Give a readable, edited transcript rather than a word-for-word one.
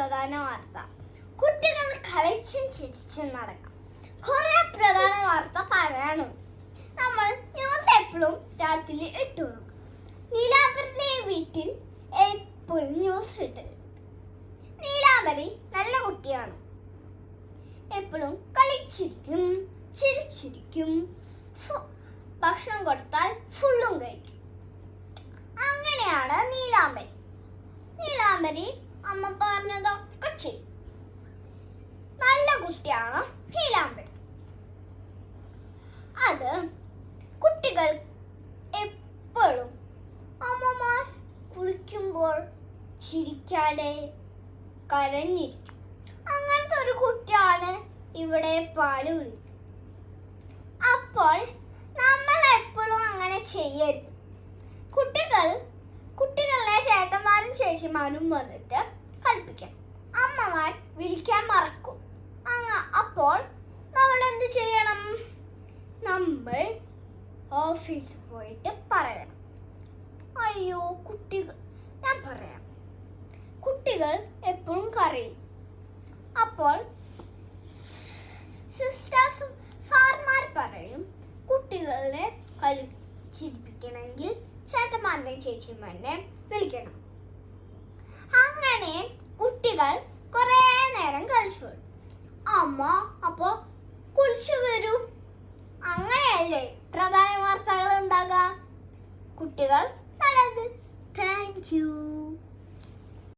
പ്രധാന വാർത്ത. കുട്ടികൾ കളിച്ചും ചിരിച്ചും നടക്കാം. കുറെ പ്രധാന വാർത്ത പറയാനും നമ്മൾ ന്യൂസ് എപ്പോഴും രാത്രി ഇട്ടു നോക്കും. നീലാംബരിലെ വീട്ടിൽ എപ്പോഴും ന്യൂസ് ഇട്ടില്ല. നീലാംബരി നല്ല കുട്ടിയാണ്. എപ്പോഴും കളിച്ചിരിക്കും, ചിരിച്ചിരിക്കും. ഭക്ഷണം കൊടുത്താൽ ഫുള്ളും കഴിക്കും. അങ്ങനെയാണ് നീലാംബരി. നീലാംബരി അമ്മ പറഞ്ഞതൊക്കെ ചെയ്യും. നല്ല കുട്ടിയാണ് നീലാംബരി. അത് കുട്ടികൾ എപ്പോഴും അമ്മമാർ കുളിക്കുമ്പോൾ ചിരിക്കാതെ കരഞ്ഞിരിക്കും. അങ്ങനത്തെ ഒരു കുട്ടിയാണ് ഇവിടെ പാല് കുടിക്കുന്നത്. അപ്പോൾ നമ്മൾ എപ്പോഴും അങ്ങനെ ചെയ്യരുത്. കുട്ടികളെ ചേട്ടന്മാരും ചേച്ചിമാരും വന്നിട്ട് കളിപ്പിക്കണം. അമ്മമാർ വിളിക്കാൻ മറക്കും. അപ്പോൾ നമ്മൾ എന്ത് ചെയ്യണം? നമ്മൾ ഓഫീസിൽ പോയിട്ട് പറയണം. അയ്യോ ഞാൻ പറയാം, കുട്ടികൾ എപ്പോഴും കരയും. അപ്പോൾ സിസ്റ്റേഴ്സും സാർമാർ പറയും, കുട്ടികളെ ചിരിപ്പിക്കണമെങ്കിൽ ചേട്ടന്മാരുടെയും ചേച്ചിമാരുടെയും വിളിക്കണം. അങ്ങനെ കുട്ടികൾ കുറെ നേരം കളിച്ചു വരും. അമ്മ അപ്പോ കുളിച്ചു വരൂ. അങ്ങനെയല്ലേ പ്രധാന വാർത്തകൾ ഉണ്ടാകുക. കുട്ടികൾ നല്ലത്. Thank you.